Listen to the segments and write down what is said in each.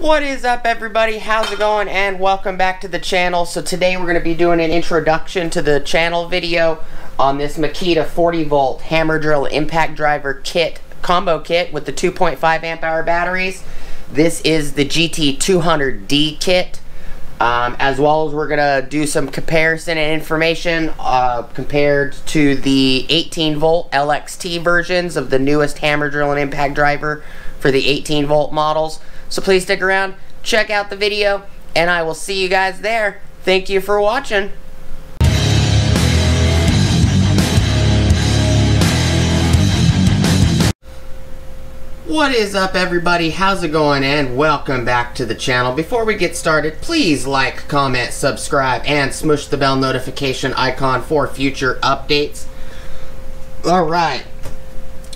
What is up, everybody? How's it going? And welcome back to the channel. So today we're going to be doing an introduction to the channel video on this Makita 40V HammerDrill ImpactDriver kit, combo kit with the 2.5 amp hour batteries. This is the GT200D kit, as well as we're going to do some comparison and information compared to the 18V Lxt versions of the newest HammerDrill and ImpactDriver for the 18V models. So please stick around, check out the video, and I will see you guys there. Thank you for watching. What is up, everybody? How's it going? And welcome back to the channel. Before we get started, please like, comment, subscribe, and smush the bell notification icon for future updates. Alright.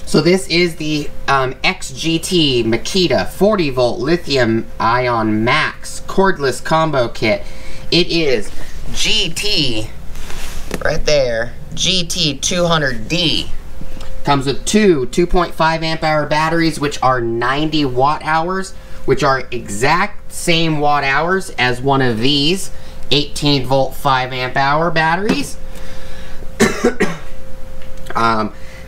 So this is the XGT Makita 40V Lithium-Ion Max Cordless Combo Kit. It is GT, right there, GT200D. Comes with two 2.5 amp hour batteries, which are 90 watt hours, which are exact same watt hours as one of these 18V 5 amp hour batteries.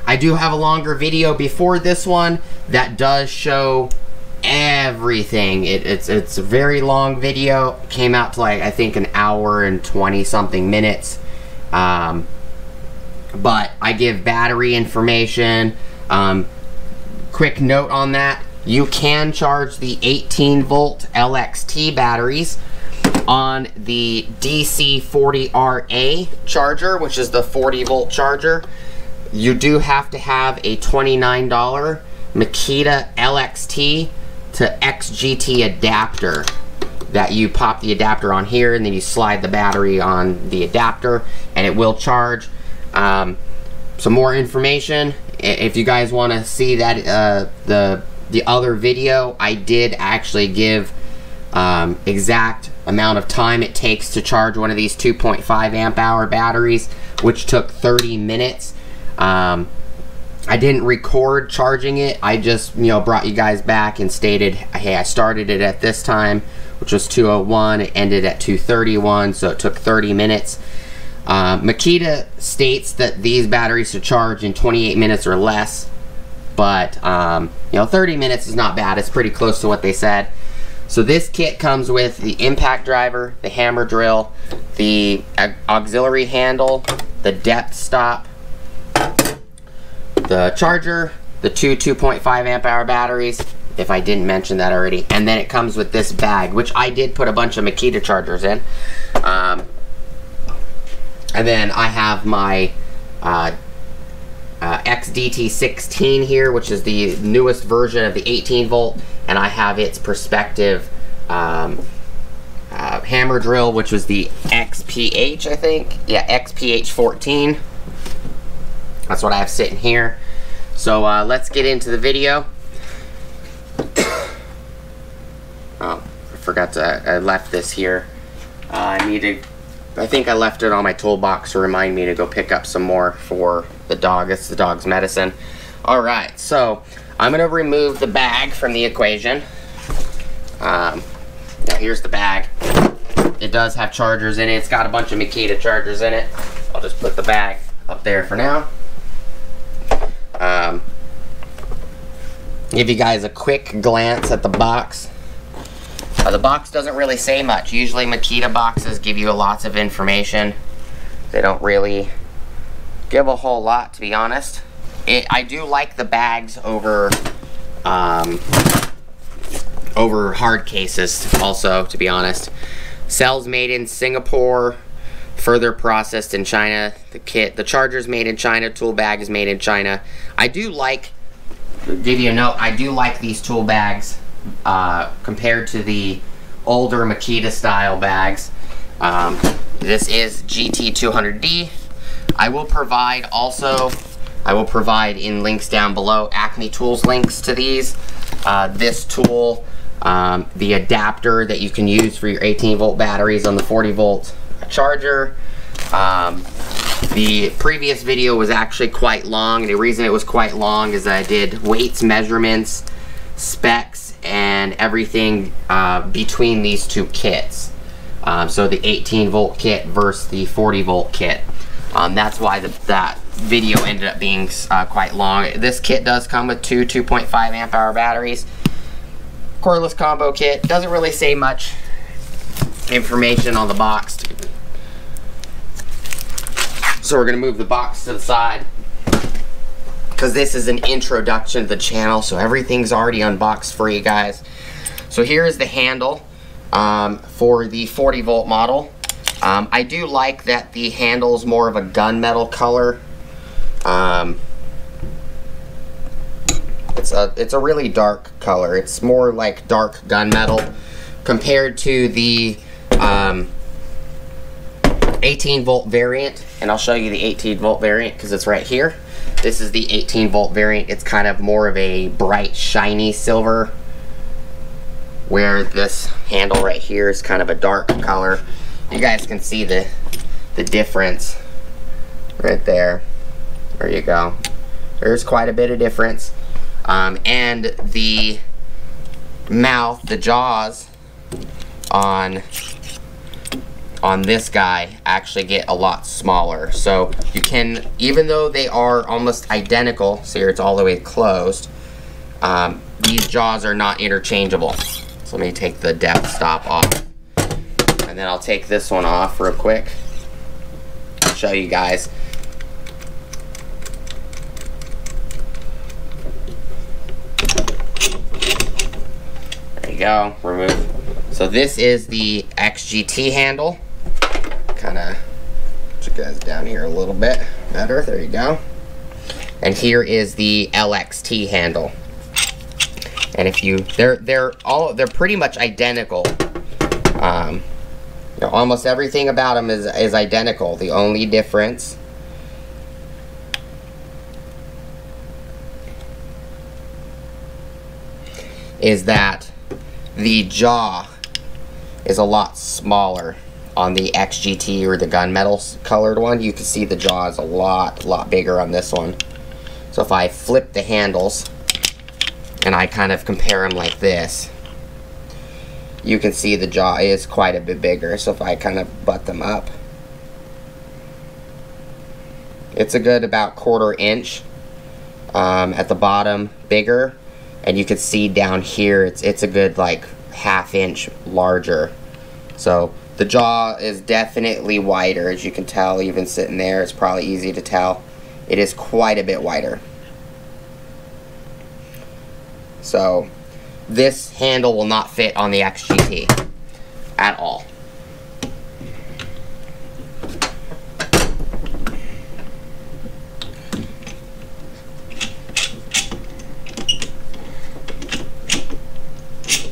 I do have a longer video before this one that does show everything. It's a very long video. Came out to, like, I think an hour and 20 something minutes. But I give battery information. Quick note on that: you can charge the 18V Lxt batteries on the DC40RA charger, which is the 40V charger. You do have to have a $29 Makita Lxt to XGT adapter that you pop the adapter on here, and then you slide the battery on the adapter and it will charge. Some more information, if you guys want to see that, the other video, I did actually give exact amount of time it takes to charge one of these 2.5 amp hour batteries, which took 30 minutes. I didn't record charging it. I just, brought you guys back and stated, hey, I started it at this time, which was 2:01. It ended at 2:31, so it took 30 minutes. Makita states that these batteries should charge in 28 minutes or less, but 30 minutes is not bad. It's pretty close to what they said. So this kit comes with the ImpactDriver, the HammerDrill, the auxiliary handle, the depth stop, the charger, the two 2.5 amp hour batteries, if I didn't mention that already, and then it comes with this bag, which I did put a bunch of Makita chargers in. And then I have my XDT16 here, which is the newest version of the 18V, and I have its perspective HammerDrill, which was the XPH, I think. Yeah, XPH14. That's what I have sitting here. So let's get into the video. Oh, I forgot I left this here. I think I left it on my toolbox to remind me to go pick up some more for the dog. It's the dog's medicine. Alright, so I'm going to remove the bag from the equation. Now here's the bag. It does have chargers in it. It's got a bunch of Makita chargers in it. I'll just put the bag up there for now. Give you guys a quick glance at the box. The box doesn't really say much. Usually Makita boxes give you lots of information. They don't really give a whole lot, to be honest. I do like the bags over hard cases also, to be honest. Cells made in Singapore, further processed in China. The charger's made in China, tool bag is made in China. I do like, give you a note, I do like these tool bags compared to the older Makita style bags. This is GT200D. I will provide in links down below AcmeTools links to these. This tool, the adapter that you can use for your 18V batteries on the 40V charger. The previous video was actually quite long, and the reason it was quite long is that I did weights, measurements, specs, and everything between these two kits. So the 18 volt kit versus the 40 volt kit. That's why that video ended up being quite long. This kit does come with two 2.5 amp hour batteries. Cordless combo kit. Doesn't really say much information on the box. So we're going to move the box to the side, because this is an introduction to the channel, so everything's already unboxed for you guys. So here is the handle for the 40 volt model. I do like that the handle is more of a gunmetal color. It's a really dark color. It's more like dark gunmetal compared to the 18 volt variant, and I'll show you the 18 volt variant because it's right here. This is the 18 volt variant. It's kind of more of a bright shiny silver, where this handle right here is kind of a dark color. You guys can see the difference right there. There you go. There's quite a bit of difference. And the mouth, the jaws on this guy actually get a lot smaller. So you can, even though they are almost identical, so here it's all the way closed, these jaws are not interchangeable. So let me take the depth stop off, and then I'll take this one off real quick. I'll show you guys. There you go, remove. So this is the XGT handle. Kind of put you guys down here a little bit better. There you go. And here is the Lxt handle. And if you, they're pretty much identical. You know, almost everything about them is identical. The only difference is that the jaw is a lot smaller on the XGT or the gunmetal colored one. You can see the jaw is a lot bigger on this one. So if I flip the handles and I kind of compare them like this, you can see the jaw is quite a bit bigger. So if I kind of butt them up, it's a good about 1/4 inch at the bottom bigger, and you can see down here it's a good like 1/2 inch larger. So the jaw is definitely wider, as you can tell. Even sitting there, it's probably easy to tell. It is quite a bit wider. So this handle will not fit on the XGT at all.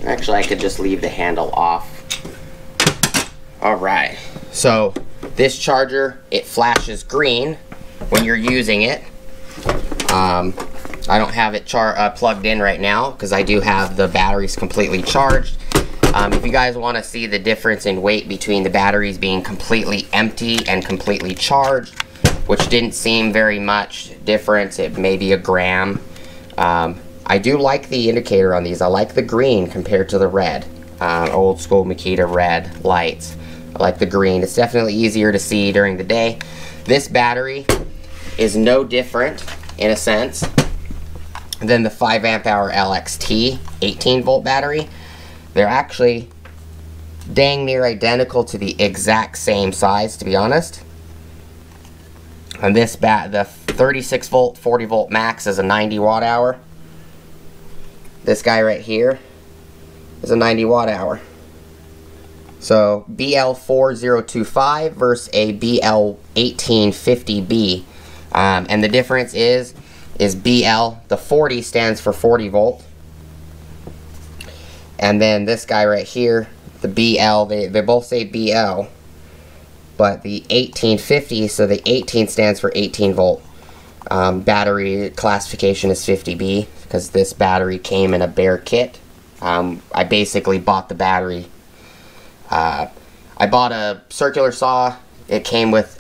Actually, I could just leave the handle off. Alright, so this charger, it flashes green when you're using it. I don't have it plugged in right now because I do have the batteries completely charged. If you guys want to see the difference in weight between the batteries being completely empty and completely charged, which didn't seem very much difference, it may be a gram. I do like the indicator on these. I like the green compared to the red. Old school Makita red lights. I like the green. It's definitely easier to see during the day. This battery is no different, in a sense, than the 5 amp hour Lxt 18 volt battery. They're actually dang near identical to the exact same size, to be honest. And this the 36 volt 40 volt max is a 90 watt hour. This guy right here is a 90 watt hour. So BL4025 versus a BL1850B. And the difference is BL, the 40 stands for 40 volt. And then this guy right here, the BL, they both say BL. But the 1850, so the 18 stands for 18 volt. Battery classification is 50B because this battery came in a bare kit. I basically bought the battery. I bought a circular saw. It came with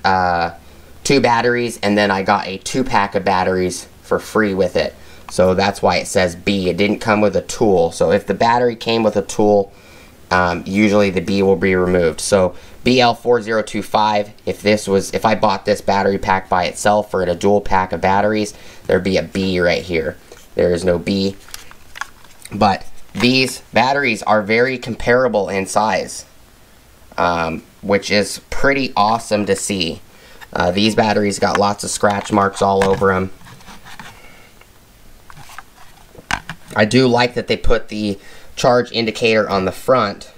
2 batteries, and then I got a 2-pack of batteries for free with it. So that's why it says B. It didn't come with a tool. So if the battery came with a tool, usually the B will be removed. So BL4025, if I bought this battery pack by itself or in a dual pack of batteries, there'd be a B right here. There is no B. But these batteries are very comparable in size, which is pretty awesome to see. These batteries got lots of scratch marks all over them. I do like that they put the charge indicator on the front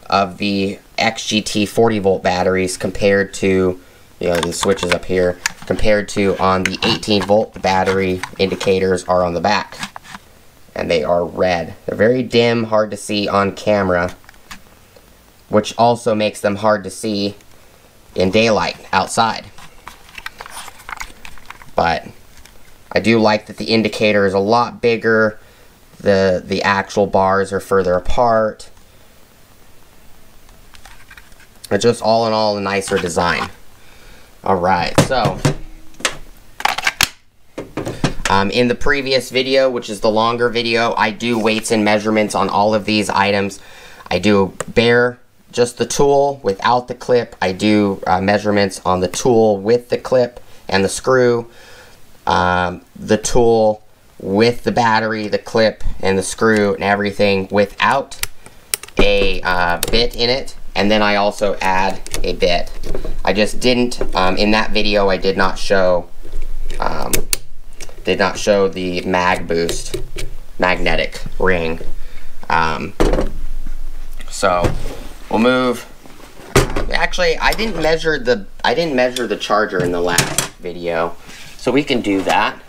of the XGT 40V batteries compared to, you know, the switches up here, compared to on the 18V battery indicators are on the back. And they are red. They're very dim, hard to see on camera, which also makes them hard to see in daylight outside. But I do like that the indicator is a lot bigger. The actual bars are further apart. It's just all in all a nicer design. Alright, so in the previous video, which is the longer video, I do weights and measurements on all of these items. I do bare just the tool without the clip. I do measurements on the tool with the clip and the screw. The tool with the battery, the clip, and the screw and everything without a bit in it. And then I also add a bit. I just didn't, in that video I did not show the mag boost magnetic ring. So we'll move. Actually, I didn't measure the charger in the last video, so we can do that.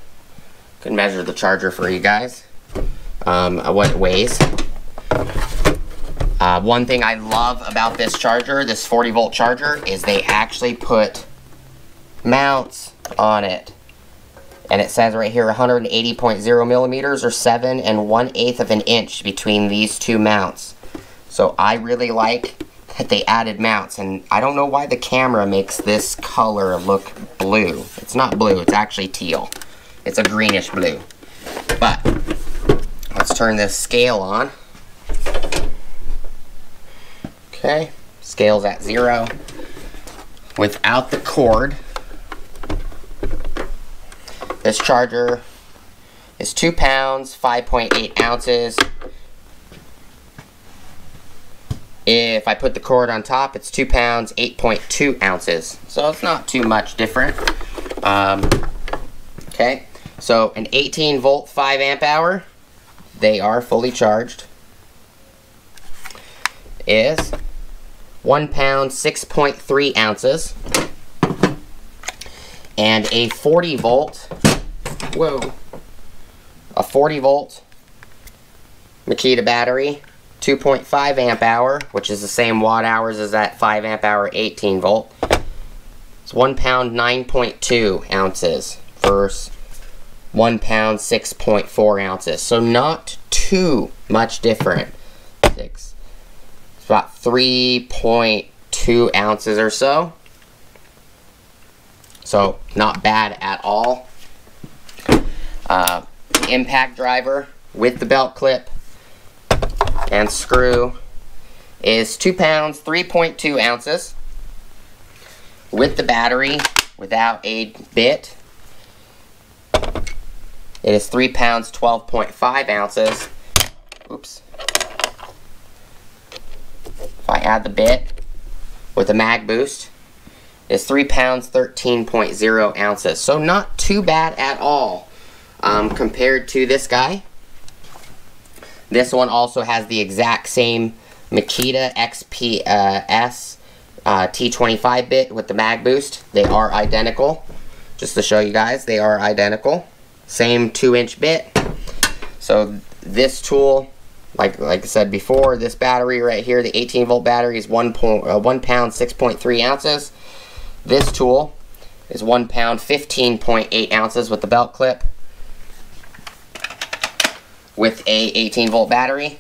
Can measure the charger for you guys. What it weighs. One thing I love about this charger, this 40V charger, is they actually put mounts on it. And it says right here 180.0 millimeters or 7 1/8 of an inch between these two mounts. So I really like that they added mounts, and I don't know why the camera makes this color look blue. It's not blue, it's actually teal. It's a greenish blue. But let's turn this scale on. Okay, scale's at 0. Without the cord, this charger is 2 pounds, 5.8 ounces. If I put the cord on top, it's 2 pounds, 8.2 ounces. So it's not too much different. Okay, so an 18V 5 amp hour, they are fully charged, is 1 pound, 6.3 ounces. And a 40V, whoa, a 40V Makita battery, 2.5 amp hour, which is the same watt hours as that 5 amp hour 18V. It's 1 pound, 9.2 ounces versus 1 pound, 6.4 ounces. So not too much different. It's about 3.2 ounces or so. So not bad at all. ImpactDriver with the belt clip and screw is 2 pounds, 3.2 ounces. With the battery, without a bit, it is 3 pounds, 12.5 ounces. Oops. If I add the bit with a mag boost, it's 3 pounds, 13.0 ounces. So not too bad at all compared to this guy. This one also has the exact same Makita XPS T25 bit with the mag boost. They are identical. Just to show you guys, they are identical. Same 2-inch bit. So this tool, like I said before, this battery right here, the 18V battery, is 1 pound, 6.3 ounces. This tool is 1 pound, 15.8 ounces with the belt clip. With a 18V battery,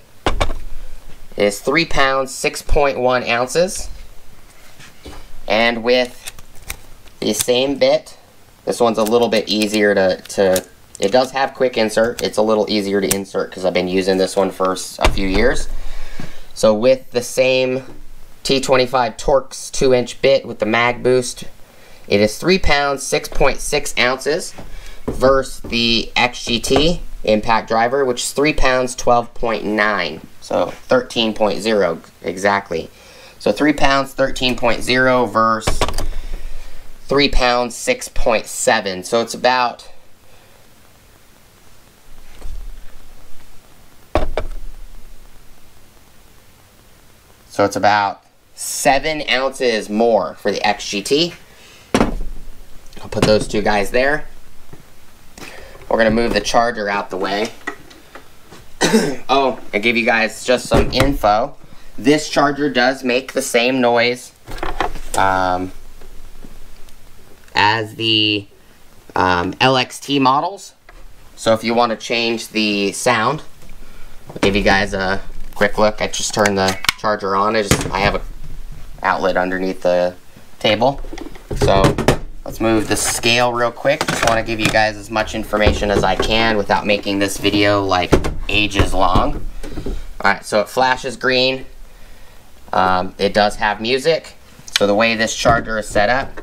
it is 3 pounds, 6.1 ounces. And with the same bit, this one's a little bit easier to It does have quick insert. It's a little easier to insert because I've been using this one for a few years. So with the same T25 Torx 2-inch bit with the mag boost, it is 3 pounds 6.6 ounces versus the XGT ImpactDriver, which is 3 pounds 12.9, so 13.0 exactly. So 3 pounds 13.0 versus 3 pounds 6.7. So it's about about 7 ounces more for the XGT. I'll put those two guys there. We're going to move the charger out the way. Oh, I give you guys just some info. This charger does make the same noise as the LXT models. So if you want to change the sound, I'll give you guys a quick look. I just turned the charger on. I have an outlet underneath the table. So let's move the scale real quick. Just want to give you guys as much information as I can without making this video like ages long. Alright, so it flashes green. It does have music. So the way this charger is set up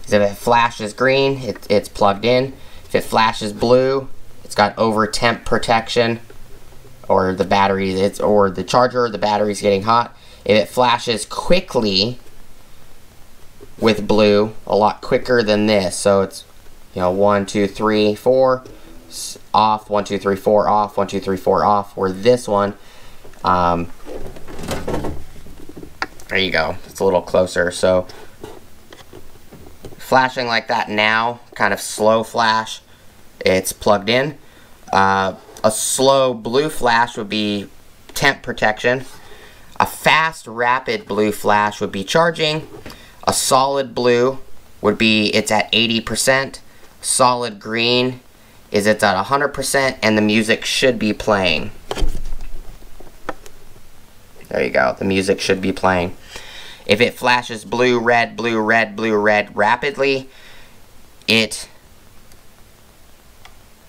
is if it flashes green, it's plugged in. If it flashes blue, it's got over temp protection, or the battery, or the charger or the battery's getting hot. If it flashes quickly with blue, a lot quicker than this, so it's, you know, 1 2 3 4 off, 1 2 3 4 off, 1 2 3 4 off. Where this one, there you go, it's a little closer. So flashing like that now, kind of slow flash, it's plugged in. A slow blue flash would be temp protection. A fast rapid blue flash would be charging. A solid blue would be it's at 80%. Solid green is it's at 100%, and the music should be playing. There you go, the music should be playing. If it flashes blue, red, blue, red, blue, red rapidly, it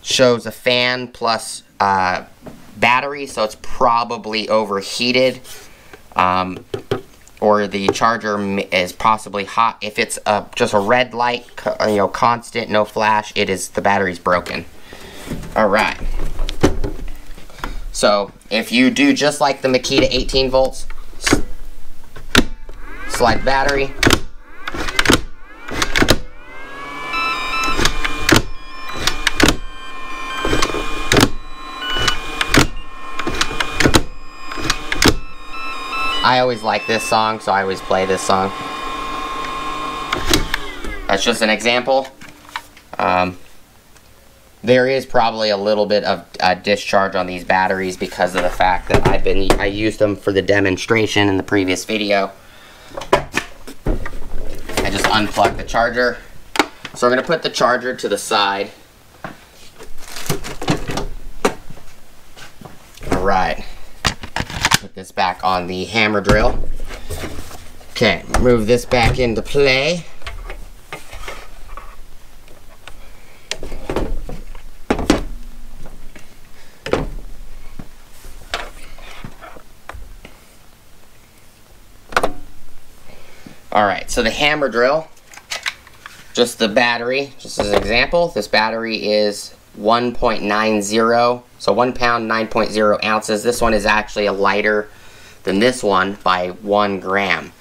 shows a fan plus battery, so it's probably overheated, or the charger is possibly hot. If it's just a red light, you know, constant, no flash, the battery's broken. All right. So if you do just like the Makita 18 volts, slide battery. I always like this song, so I always play this song. That's just an example. There is probably a little bit of discharge on these batteries because of the fact that I used them for the demonstration in the previous video. I just unplugged the charger. So we're going to put the charger to the side. Alright. Put this back on the HammerDrill. Okay, move this back into play. Alright, so the HammerDrill, just the battery, just as an example, this battery is 1.90, so 1 pound 9.0 ounces. This one is actually a lighter than this one by 1 gram.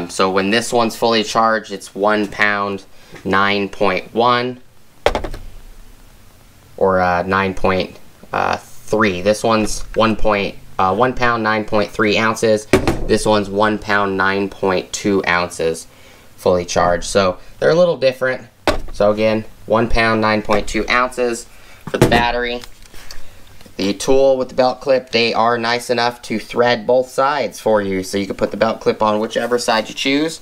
So when this one's fully charged, it's 1 pound 9.1 or 9.3. This one's 1 pound 9.3 ounces. This one's 1 pound 9.2 ounces fully charged. So they're a little different. So again, 1 pound 9.2 ounces for the battery. The tool with the belt clip, they are nice enough to thread both sides for you, so you can put the belt clip on whichever side you choose.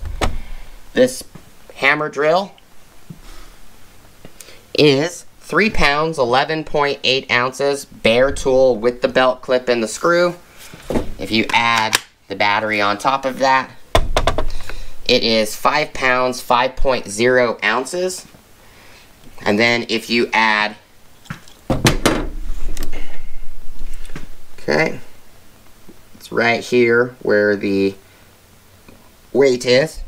This HammerDrill is 3 pounds 11.8 ounces bare tool with the belt clip and the screw. If you add the battery on top of that, it is 5 pounds 5.0 ounces And then if you add, okay, it's right here where the weight is.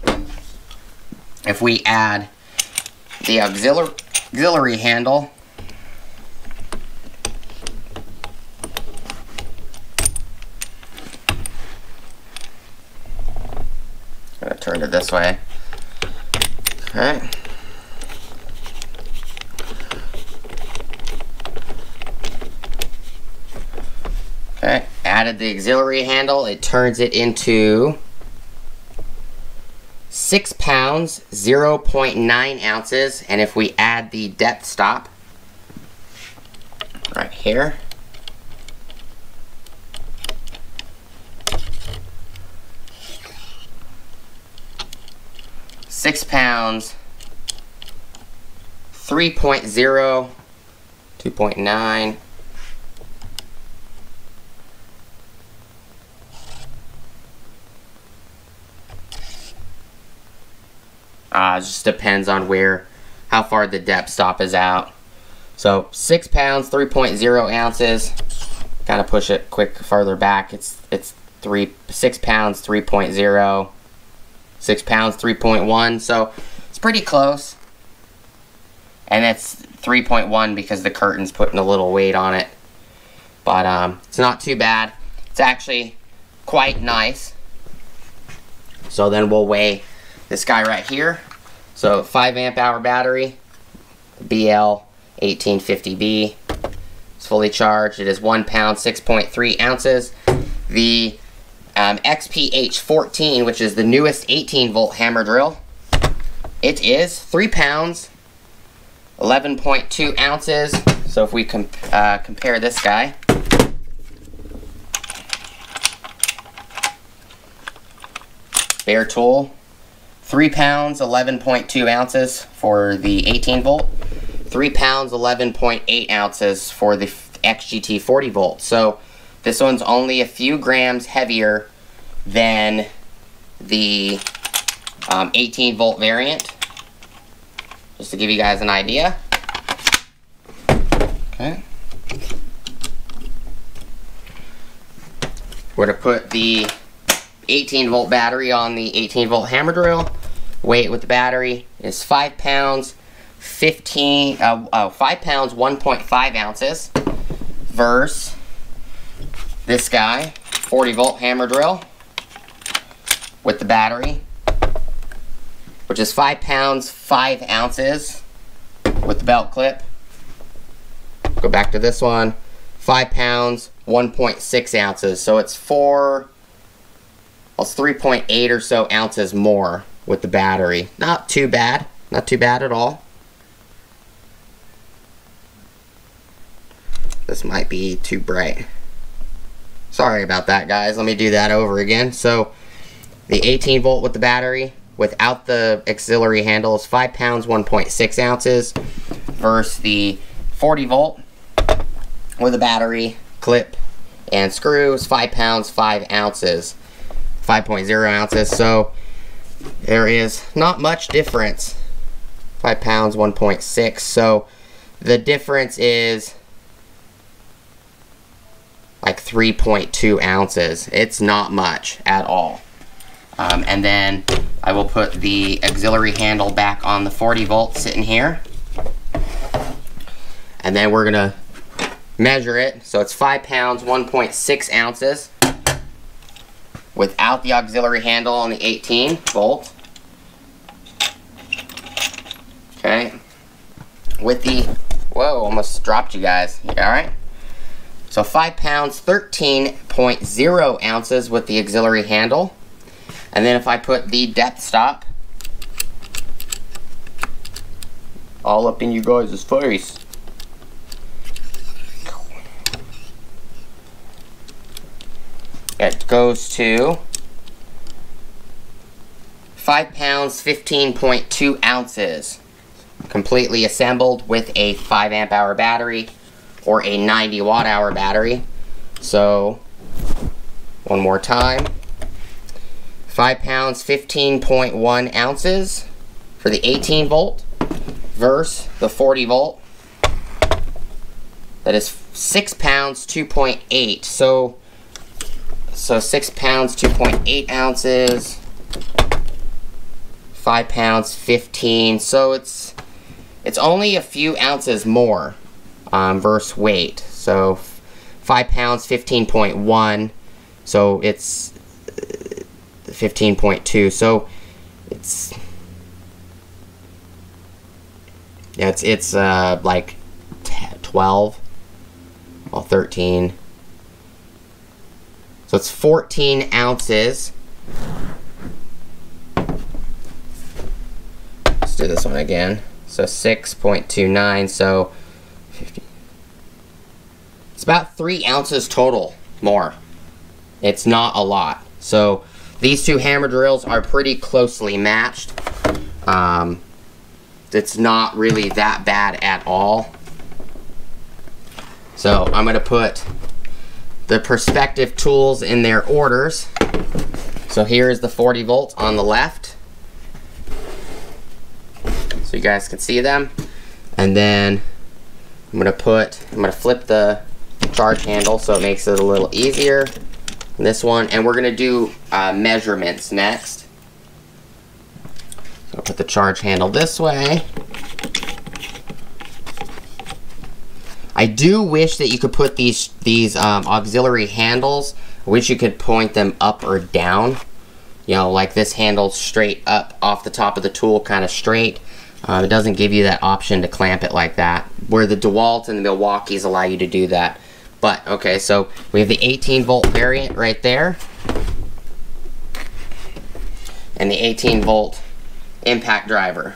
If we add the auxiliary handle, I'm gonna turn it this way. Okay. Okay, added the auxiliary handle, it turns it into 6 pounds, 0.9 ounces, and if we add the depth stop right here, £6, 3.0, 2.9, it just depends on how far the depth stop is out. So 6 pounds, 3.0 ounces. Kind of push it farther back. It's 6 pounds, 3.0, 6 pounds, 3.1. So it's pretty close. And it's 3.1 because the curtain's putting a little weight on it. But it's not too bad. It's actually quite nice. So then we'll weigh this guy right here. So 5 amp hour battery, BL 1850B. It's fully charged. It is 1 pound, 6.3 ounces. The XPH14, which is the newest 18 volt hammer drill, it is 3 pounds, 11.2 ounces. So if we compare this guy, bare tool, 3 pounds, 11.2 ounces for the 18 volt, 3 pounds, 11.8 ounces for the XGT 40 volt. So this one's only a few grams heavier than the 18 volt variant, just to give you guys an idea. Okay. We're going to put the 18 volt battery on the 18 volt hammer drill. Weight with the battery is 5 pounds, 5 pounds, 1.5 ounces versus this guy, 40 volt hammer drill with the battery, which is 5 pounds, 5 ounces with the belt clip. Go back to this one, 5 pounds, 1.6 ounces. So it's 3.8 or so ounces more with the battery. Not too bad. Not too bad at all. This might be too bright. Sorry about that, guys. Let me do that over again. So the 18 volt with the battery without the auxiliary handle is 5 pounds, 1.6 ounces versus the 40 volt with a battery, clip, and screws, 5 pounds, 5 ounces. 5.0 ounces, so there is not much difference. 5 pounds, 1.6, so the difference is like 3.2 ounces. It's not much at all. And then I will put the auxiliary handle back on the 40 volt sitting here. And then we're gonna measure it. So it's 5 pounds, 1.6 ounces. Without the auxiliary handle on the 18 volt. Okay. With the, whoa, almost dropped you guys. You alright? So 5 pounds, 13.0 ounces with the auxiliary handle. And then if I put the depth stop all up in you guys' face. It goes to 5 pounds, 15.2 ounces. Completely assembled with a 5 amp hour battery or a 90 watt hour battery. So, one more time. 5 pounds, 15.1 ounces for the 18 volt. versus the 40 volt. That is 6 pounds, 2.8. So 6 pounds, 2.8 ounces. 5 pounds, 15. So it's only a few ounces more versus weight. So 5 pounds, 15.1. So it's 15.2. So it's like 12. Well, 13. So it's 14 ounces. Let's do this one again. So 6.29, so 50. It's about 3 ounces total more. It's not a lot. So these two hammer drills are pretty closely matched. It's not really that bad at all. So I'm going to put the perspective tools in their orders. So here is the 40 volt on the left, so you guys can see them. And then I'm going to flip the charge handle so it makes it a little easier. This one, and we're going to do measurements next. So I'll put the charge handle this way. I do wish that you could put these auxiliary handles, I wish you could point them up or down. You know, like this handle straight up off the top of the tool, kind of straight. It doesn't give you that option to clamp it like that, where the DeWalt and the Milwaukees allow you to do that. But, okay, so we have the 18 volt variant right there, and the 18 volt ImpactDriver.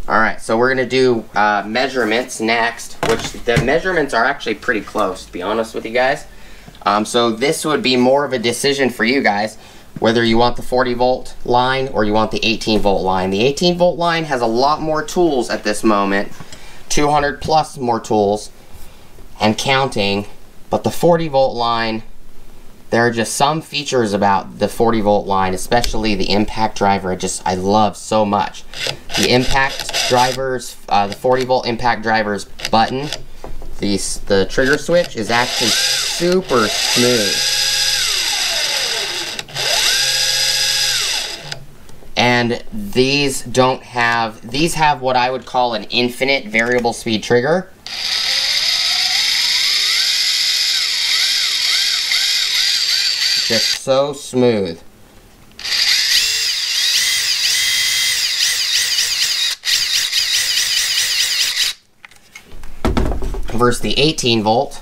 Alright, so we're going to do measurements next, which the measurements are actually pretty close, to be honest with you guys. So this would be more of a decision for you guys, whether you want the 40 volt line or you want the 18 volt line. The 18 volt line has a lot more tools at this moment, 200 plus more tools, and counting, but the 40 volt line, there are just some features about the 40 volt line, especially the ImpactDriver, I love so much. The ImpactDriver's, the 40 volt ImpactDriver's button, the trigger switch is actually super smooth. And these have what I would call an infinite variable speed trigger. Just so smooth. Versus the 18 volt.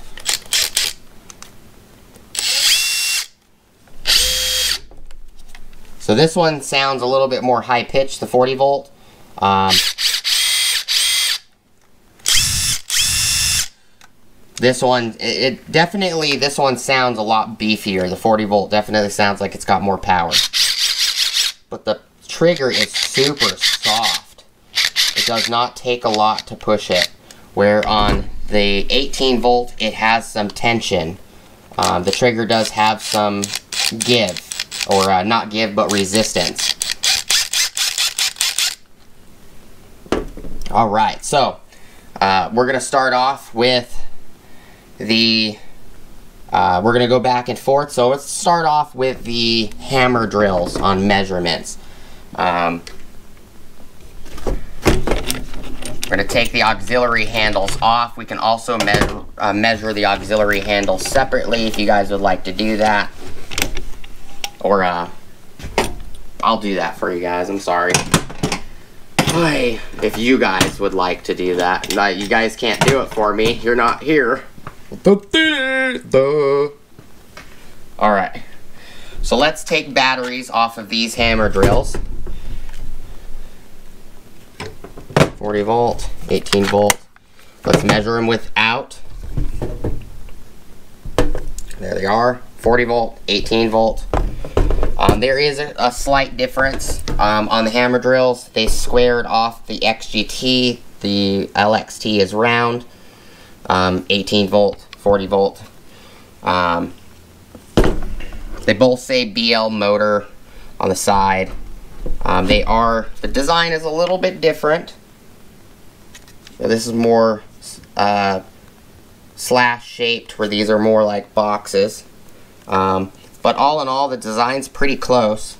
So this one sounds a little bit more high pitched, the 40 volt. This one, this one sounds a lot beefier. The 40 volt definitely sounds like it's got more power. But the trigger is super soft. It does not take a lot to push it. Where on the 18 volt, it has some tension. The trigger does have some give, or not give, but resistance. Alright, so we're going to start off with we're going to go back and forth. So let's start off with the hammer drills on measurements. We're going to take the auxiliary handles off. We can also measure the auxiliary handles separately if you guys would like to do that. Or I'll do that for you guys. I'm sorry. If you guys would like to do that. You guys can't do it for me. You're not here. Alright, so let's take batteries off of these hammer drills. 40 volt, 18 volt. Let's measure them without. There they are, 40 volt, 18 volt. There is a slight difference on the hammer drills. They squared off the XGT, the Lxt is round. 18 volt, 40 volt. They both say BL motor on the side. The design is a little bit different. This is more slash shaped, where these are more like boxes. But all in all, the design's pretty close.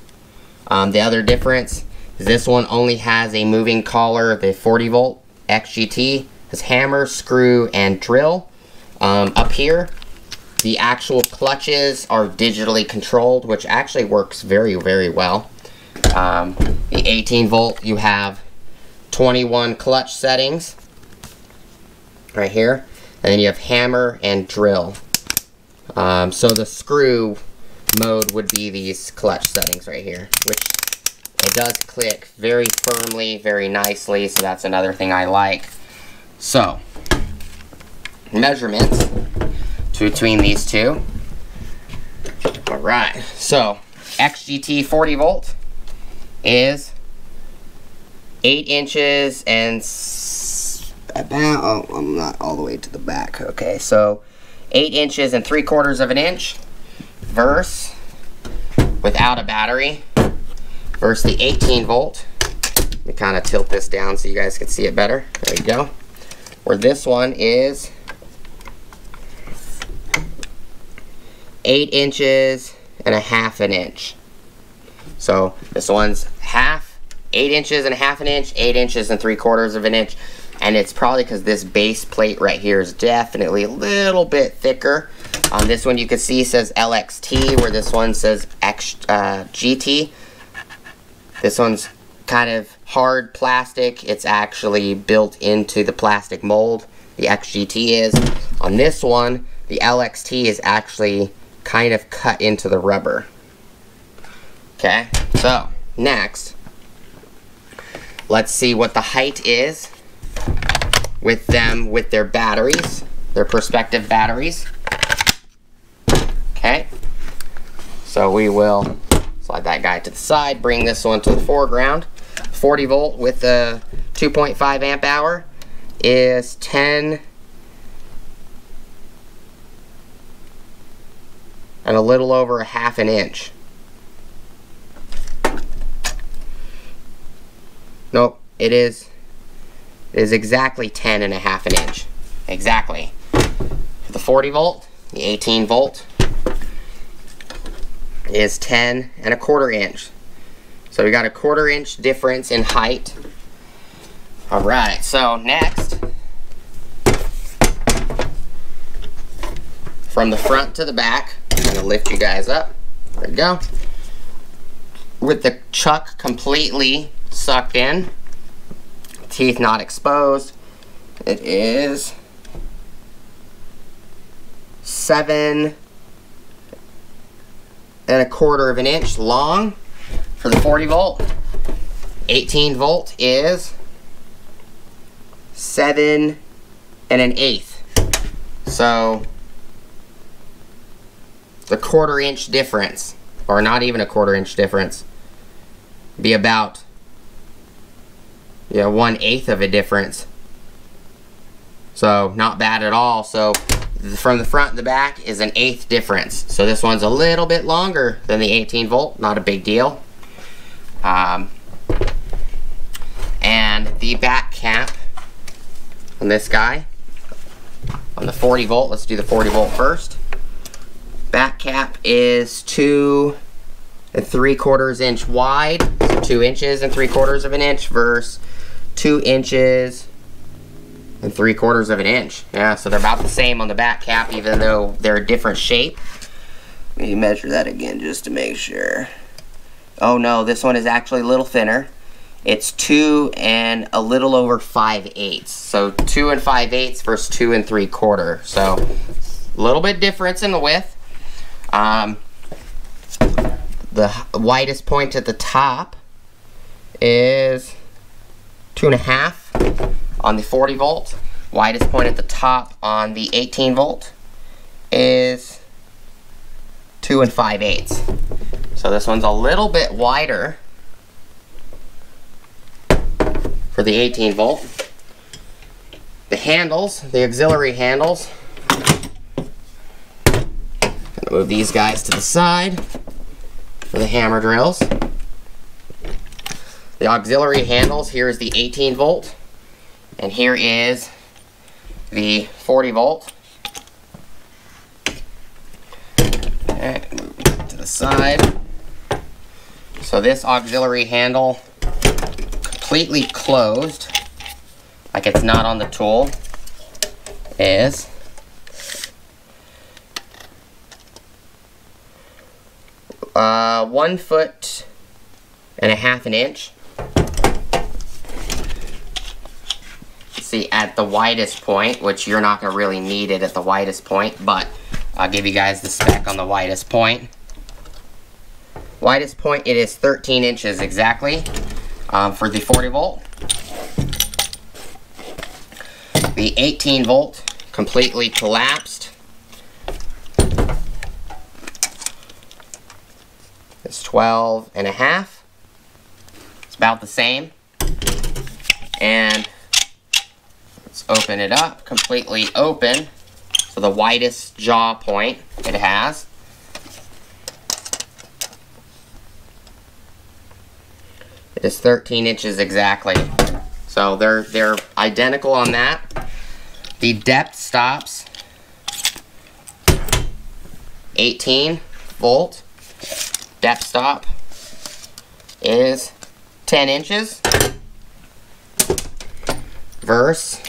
The other difference is this one only has a moving collar. The 40 volt XGT has hammer, screw, and drill. Up here, the actual clutches are digitally controlled, which actually works very, very well. The 18 volt, you have 21 clutch settings right here, and then you have hammer and drill. So the screw mode would be these clutch settings right here, which it does click very firmly, very nicely, so that's another thing I like. So, measurements between these two. Alright, so XGT 40 volt is 8 inches and about, oh, I'm not all the way to the back. Okay, so 8 inches and 3/4 of an inch versus, without a battery, versus the 18 volt. Let me kind of tilt this down so you guys can see it better. There you go. Where this one is 8 inches and 1/2 an inch. So this one's 8 inches and 1/2 an inch, 8 inches and 3/4 of an inch. And it's probably because this base plate right here is definitely a little bit thicker. On this one you can see says LXT, where this one says GT. This one's kind of hard plastic. It's actually built into the plastic mold. The XGT is. On this one, the LXT is actually kind of cut into the rubber. Okay, so next, let's see what the height is with them, with their batteries, their prospective batteries. Okay, so we will slide that guy to the side, bring this one to the foreground. 40 volt with a 2.5 amp hour is 10 and a little over 1/2 an inch. Nope, it is exactly 10 and 1/2 an inch. Exactly. For the 40 volt, the 18 volt is 10 and 1/4 inch. So we got a 1/4 inch difference in height. Alright, so next, from the front to the back, I'm going to lift you guys up. There we go. With the chuck completely sucked in, teeth not exposed, it is 7 and 1/4 of an inch long for the 40 volt. 18 volt is 7 and 1/8. So the 1/4 inch difference, or not even a 1/4 inch difference, be about 1/8 of a difference. So not bad at all. So from the front to the back is an 1/8 difference. So this one's a little bit longer than the 18 volt, not a big deal. And the back cap on this guy, on the 40 volt, let's do the 40 volt first. Back cap is 2 3/4 inch wide, so 2 inches and 3/4 of an inch versus 2 inches and 3/4 of an inch. Yeah, so they're about the same on the back cap, even though they're a different shape. Let me measure that again just to make sure. Oh no, this one is actually a little thinner. It's 2 and a little over 5/8. So 2 and 5/8 versus 2 and 3/4. So a little bit difference in the width. The widest point at the top is 2.5 on the 40 volt. Widest point at the top on the 18 volt is 2 and 5/8. So this one's a little bit wider for the 18 volt. The handles, the auxiliary handles, gonna move these guys to the side for the hammer drills. The auxiliary handles, here is the 18 volt, And here is the 40 volt. Okay, move it to the side. So this auxiliary handle, completely closed, like it's not on the tool, is uh, 1.5 foot an inch. See, at the widest point, which you're not going to really need it at the widest point, but I'll give you guys the spec on the widest point. Widest point, it is 13 inches exactly for the 40 volt. The 18 volt completely collapsed. It's 12.5. It's about the same. And let's open it up, completely open. So the widest jaw point it has. It is 13 inches exactly. So they're identical on that. The depth stops 18 volt. Depth stop is 10 inches. Versus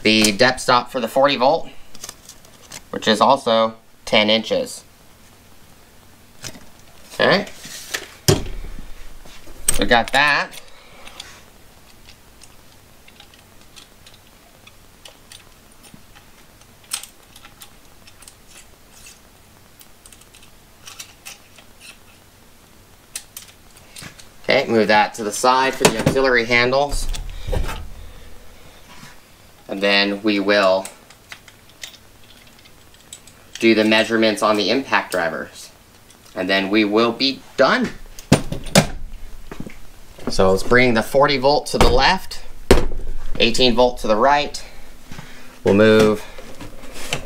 the depth stop for the 40 volt, which is also 10 inches. Okay, we got that. Okay, move that to the side for the auxiliary handles. And then we will do the measurements on the impact drivers. And then we will be done. So let's bring the 40 volt to the left, 18 volt to the right. We'll move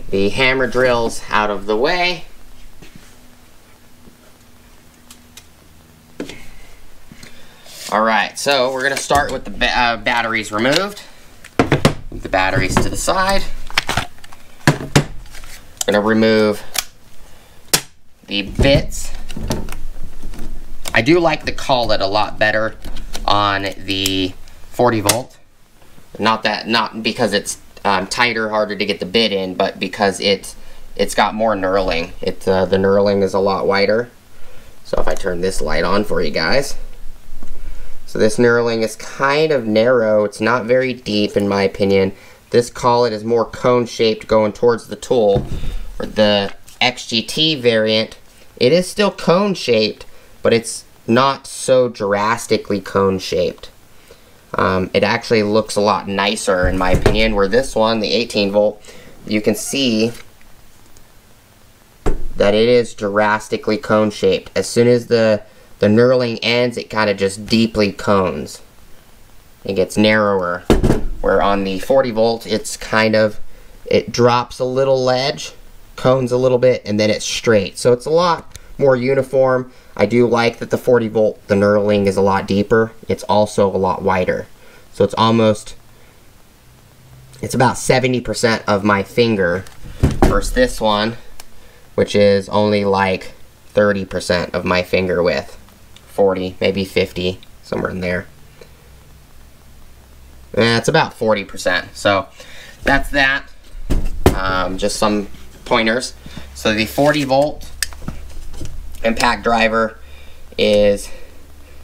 the hammer drills out of the way. Alright, so we're going to start with the batteries removed. Move the batteries to the side. Going to remove the bits. I do like the collet a lot better on the 40 volt. Not because it's tighter, harder to get the bit in, but because it's got more knurling. The knurling is a lot wider. So if I turn this light on for you guys. So this knurling is kind of narrow. It's not very deep in my opinion. This collet is more cone shaped going towards the tool. For the XGT variant, it is still cone shaped, but it's not so drastically cone shaped. It actually looks a lot nicer in my opinion, where this one, the 18 volt, you can see that it is drastically cone shaped. As soon as the knurling ends, it kind of just deeply cones. It gets narrower, where on the 40 volt, it's kind of, it drops a little ledge, cones a little bit, and then it's straight. So it's a lot more uniform. I do like that the 40 volt, the knurling is a lot deeper. It's also a lot wider. So it's almost, it's about 70% of my finger versus this one, which is only like 30% of my finger width. 40, maybe 50, somewhere in there. It's about 40%. So that's that. Just some pointers. So the 40 volt impact driver is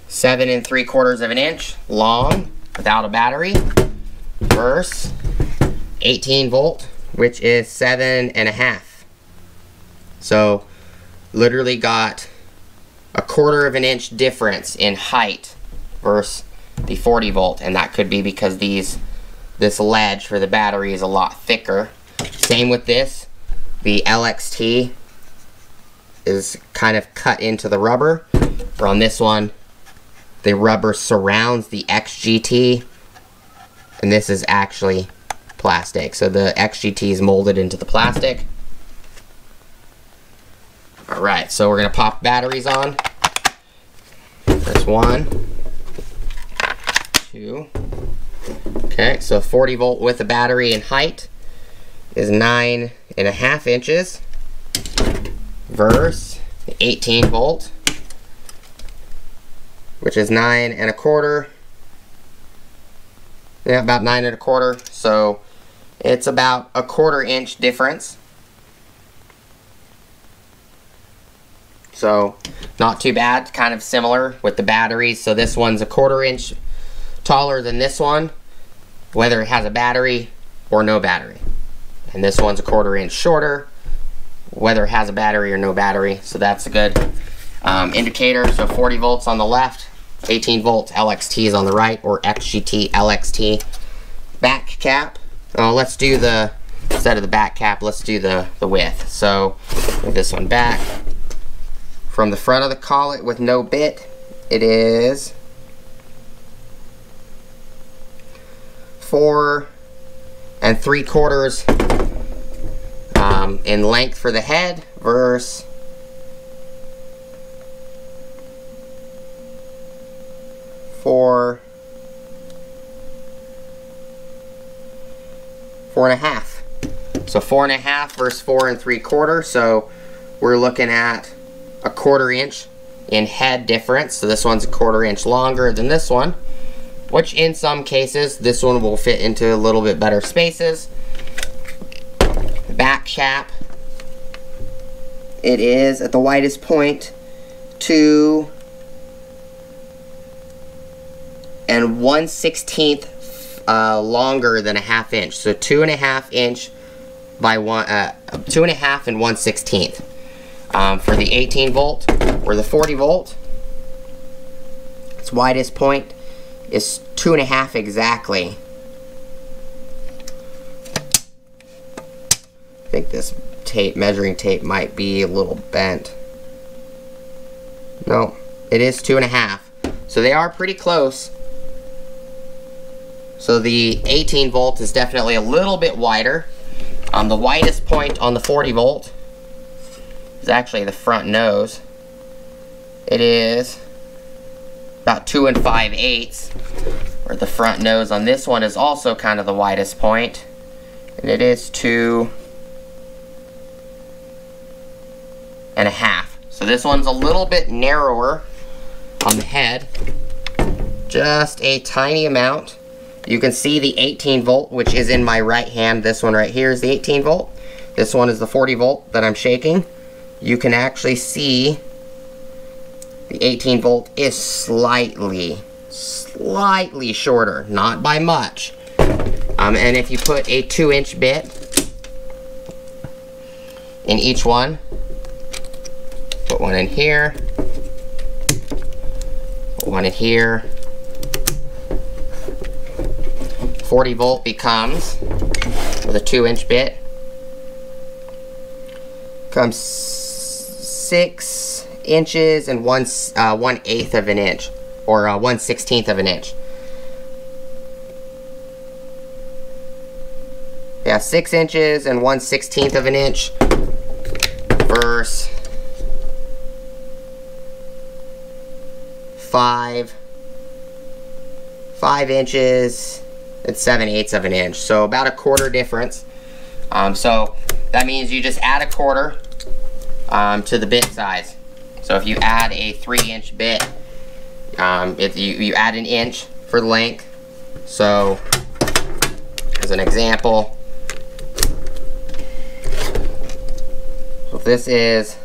7 3/4 inch long without a battery versus 18 volt, which is 7.5. So literally got a 1/4 inch difference in height versus the 40 volt, and that could be because this ledge for the battery is a lot thicker. Same with this. The Lxt is kind of cut into the rubber, where on this one the rubber surrounds the XGT, and this is actually plastic. So the XGT is molded into the plastic. Alright, so we're going to pop batteries on. There's 1, 2. Okay, so 40 volt with a battery in height is 9.5 inches versus 18 volt, which is 9.25. Yeah, about 9.25. So it's about a 1/4 inch difference. So not too bad, kind of similar with the batteries. So this one's a 1/4 inch taller than this one, whether it has a battery or no battery. And this one's a 1/4 inch shorter, whether it has a battery or no battery. So that's a good indicator. So 40 volts on the left, 18 volt LXTs on the right, or XGT LXT. Back cap. Let's do the, instead of the back cap, let's do the width. So move this one back. From the front of the collet with no bit, it is 4 3/4 in length for the head versus 4 4.5. So 4.5 versus 4 3/4. So we're looking at a 1/4 inch in head difference. So this one's a 1/4 inch longer than this one, which in some cases this one will fit into a little bit better spaces. Back cap, it is at the widest point 2 1/16 longer than a 1/2 inch. So 2.5 inch by 2.5 and 1/16. For the 18 volt or the 40 volt, its widest point is 2.5 exactly. I think this tape, measuring tape, might be a little bent. No, it is 2.5. So they are pretty close. So the 18 volt is definitely a little bit wider. The widest point on the 40 volt is actually the front nose. It is about 2 5/8, or the front nose on this one is also kind of the widest point, and it is 2.5. So this one's a little bit narrower on the head, just a tiny amount. You can see the 18 volt, which is in my right hand. This one right here is the 18 volt. This one is the 40 volt that I'm shaking. You can actually see the 18 volt is slightly shorter, not by much. And if you put a 2-inch bit in each one, put one in here, put one in here, 40 volt becomes, with a 2-inch bit, becomes 6 inches and 1/8 of an inch, or 1/16 of an inch. Yeah, 6 inches and 1/16 of an inch versus 5 inches and 7/8 of an inch. So about a 1/4 difference. So that means you just add a 1/4 to the bit size. So if you add a 3-inch bit, if you add an inch for length. So as an example, so if this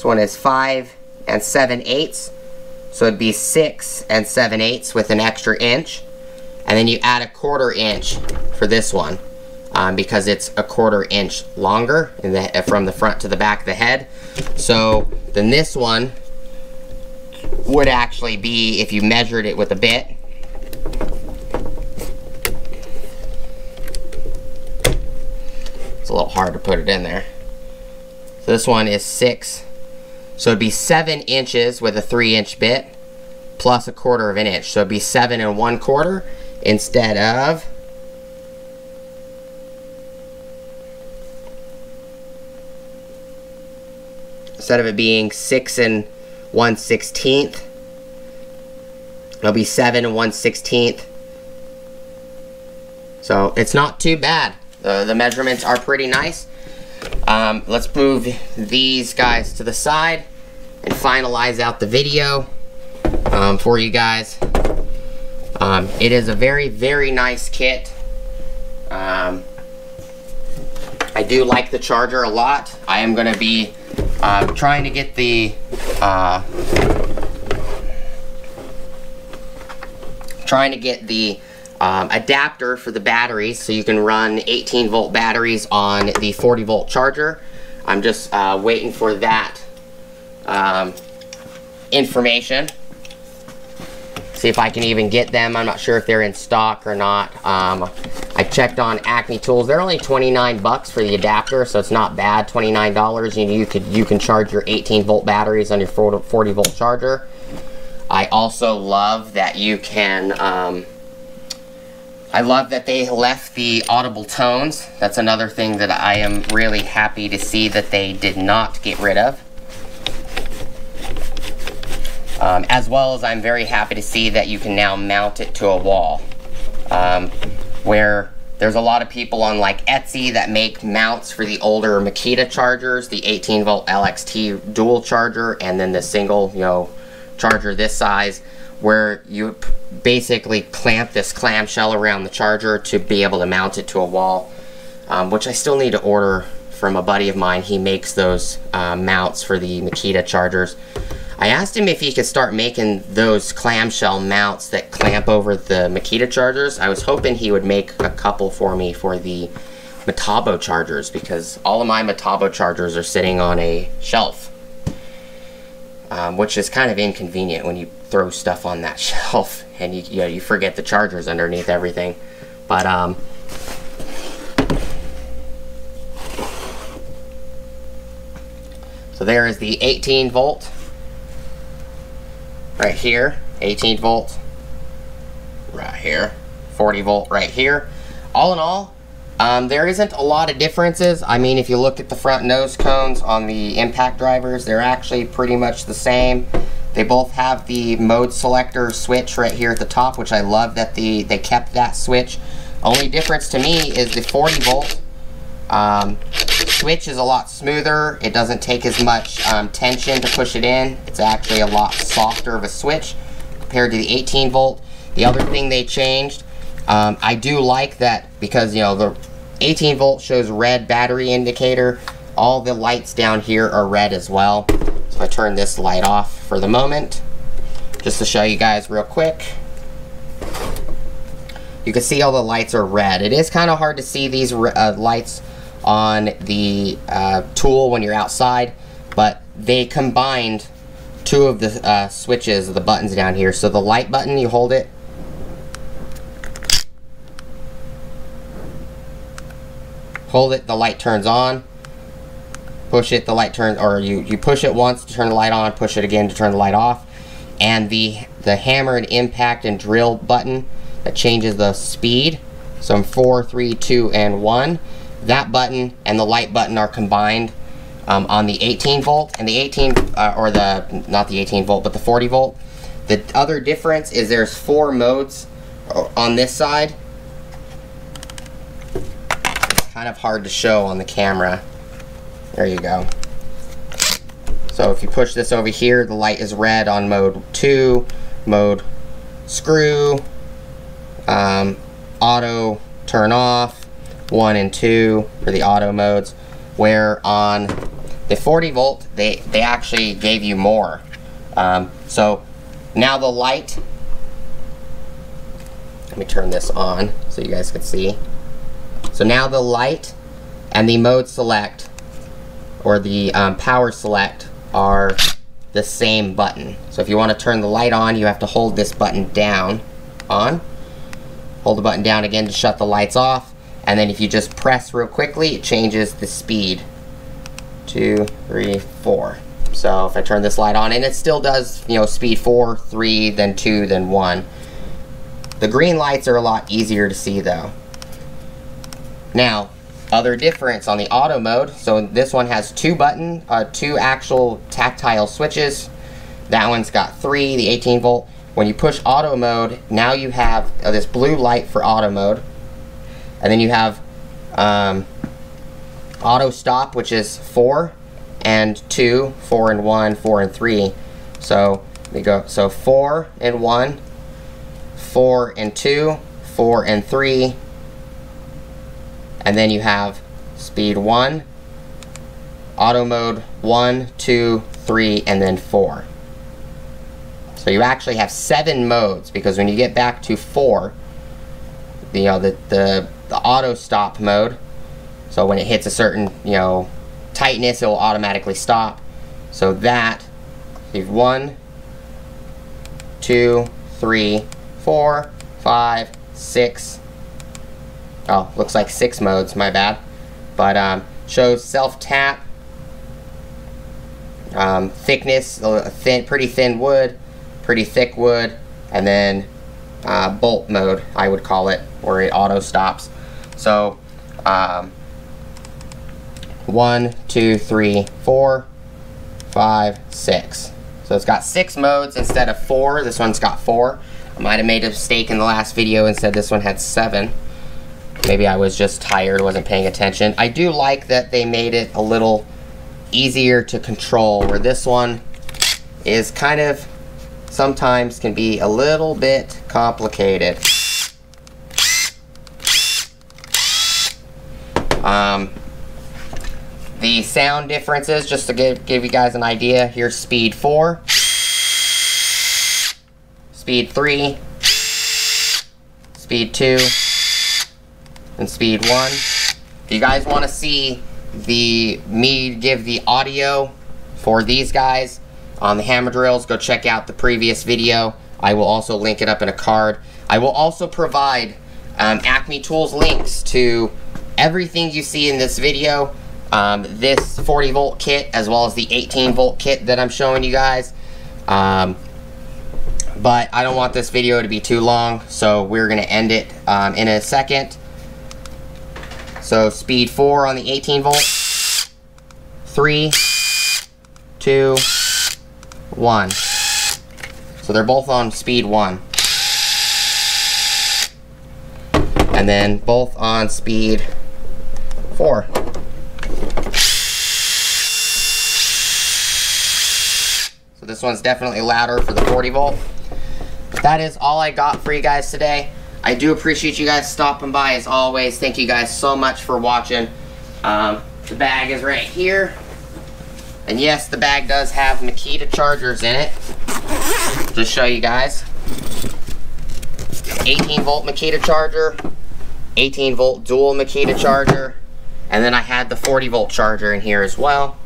one is 5 7/8, so it'd be 6 7/8 with an extra inch, and then you add a 1/4 inch for this one. Because it's a 1/4 inch longer from the front to the back of the head. So then this one would actually be, if you measured it with a bit, it's a little hard to put it in there. So this one is 6, so it'd be 7 inches with a 3-inch bit plus a 1/4 of an inch. So it'd be 7 1/4 instead of instead of it being 6 1/16, it'll be 7 1/16. So it's not too bad. The measurements are pretty nice. Let's move these guys to the side and finalize out the video for you guys. It is a very, very nice kit. I do like the charger a lot. I am going to be trying to get the adapter for the batteries, so you can run 18-volt batteries on the 40-volt charger. I'm just waiting for that information. See if I can even get them. I'm not sure if they're in stock or not. I checked on AcmeTools. They're only 29 bucks for the adapter, so it's not bad. $29, and you can charge your 18-volt batteries on your 40-volt charger. I also love that you can. I love that they left the audible tones. That's another thing that I am really happy to see that they did not get rid of. As well as I'm very happy to see that you can now mount it to a wall. Where there's a lot of people on like Etsy that make mounts for the older Makita chargers, the 18-volt Lxt dual charger, and then the single, charger this size, where you basically clamp this clamshell around the charger to be able to mount it to a wall, which I still need to order from a buddy of mine. He makes those mounts for the Makita chargers. I asked him if he could start making those clamshell mounts that clamp over the Makita chargers. I was hoping he would make a couple for me for the Metabo chargers, because all of my Metabo chargers are sitting on a shelf, which is kind of inconvenient when you throw stuff on that shelf and you forget the chargers underneath everything. But so there is the 18-volt. Right here, 18-volt, right here, 40-volt right here. All in all, there isn't a lot of differences. I mean, if you look at the front nose cones on the ImpactDrivers, they're actually pretty much the same. They both have the mode selector switch right here at the top, which I love that they kept that switch. Only difference to me is the 40-volt switch is a lot smoother. It doesn't take as much tension to push it in. It's actually a lot softer of a switch compared to the 18-volt. The other thing they changed, I do like that, because the 18-volt shows red battery indicator. All the lights down here are red as well. So I turn this light off for the moment, just to show you guys real quick. You can see all the lights are red. It is kind of hard to see these lights on the tool when you're outside, but they combined two of the switches, the buttons down here. So the light button, you hold it, the light turns on. Push it, the light turns, or you push it once to turn the light on, push it again to turn the light off. And the hammer and impact and drill button that changes the speed. So I'm 4, 3, 2, and 1. That button and the light button are combined on the 18-volt, and the not the 18-volt, but the 40-volt. The other difference is there's 4 modes on this side. It's kind of hard to show on the camera. There you go. So if you push this over here, the light is red on mode 2, mode screw, auto turn off, 1 and 2 for the auto modes, where on the 40-volt they actually gave you more. So now the light, let me turn this on so you guys can see. So now the light and the mode select, or the power select, are the same button. So if you want to turn the light on, you have to hold this button down, hold the button down again to shut the lights off, and then if you just press real quickly, it changes the speed. 2, 3, 4. So if I turn this light on, and it still does, speed 4, 3, then 2, then 1. The green lights are a lot easier to see though. Now, other difference on the auto mode. So this one has two actual tactile switches. That one's got 3, the 18 volt. When you push auto mode, now you have this blue light for auto mode. And then you have auto stop, which is 4 and 2, 4 and 1, 4 and 3. So we go, so 4 and 1, 4 and 2, 4 and 3. And then you have speed 1, auto mode 1, 2, 3, and then 4. So you actually have 7 modes, because when you get back to 4, you know, the auto stop mode, so when it hits a certain, you know, tightness, it will automatically stop. So that, you have 1, 2, 3, 4, 5, 6. Oh, looks like 6 modes, my bad. But shows self-tap, thickness, pretty thin wood, pretty thick wood, and then bolt mode, I would call it, where it auto stops. So 1, 2, 3, 4, 5, 6. So it's got 6 modes instead of 4. This one's got 4. I might have made a mistake in the last video and said this one had 7. Maybe I was just tired, wasn't paying attention. I do like that they made it a little easier to control, where this one is kind of, sometimes can be a little bit complicated. The sound differences, just to give you guys an idea, here's speed 4, speed 3, speed 2, and speed 1. If you guys want to see me give the audio for these guys on the HammerDrills, go check out the previous video. I will also link it up in a card. I will also provide AcmeTools links to everything you see in this video. This 40 volt kit, as well as the 18 volt kit that I'm showing you guys. But I don't want this video to be too long, so we're going to end it in a second. So speed 4 on the 18 volt, 3, 2, 1. So they're both on speed 1. And then both on speed 4. So this one's definitely louder for the 40 volt. That is all I got for you guys today. I do appreciate you guys stopping by as always. Thank you guys so much for watching. The bag is right here. And yes, the bag does have Makita chargers in it. Just show you guys. 18 volt Makita charger, 18 volt dual Makita charger, and then I had the 40 volt charger in here as well.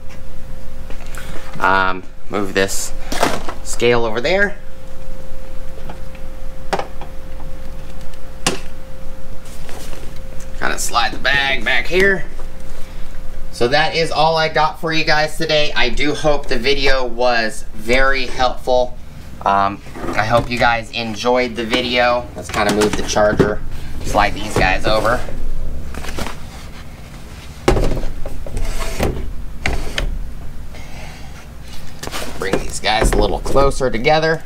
Move this scale over there. Kind of slide the bag back here. So that is all I got for you guys today. I do hope the video was very helpful. I hope you guys enjoyed the video. Let's kind of move the charger, slide these guys over. Bring these guys a little closer together.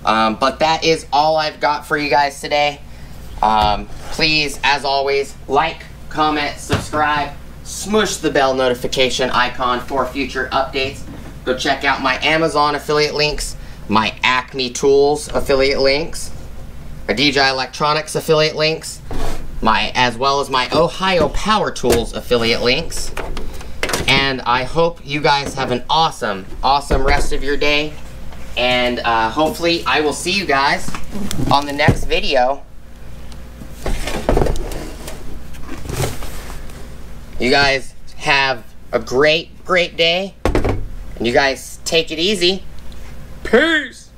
But that is all I've got for you guys today. Please, as always, like, comment, subscribe, smush the bell notification icon for future updates. Go check out my Amazon affiliate links, my AcmeTools affiliate links, my DJI Electronics affiliate links, as well as my Ohio Power Tools affiliate links. And I hope you guys have an awesome, awesome rest of your day. And hopefully I will see you guys on the next video. You guys have a great, great day. And you guys take it easy. Peace!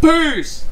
Peace!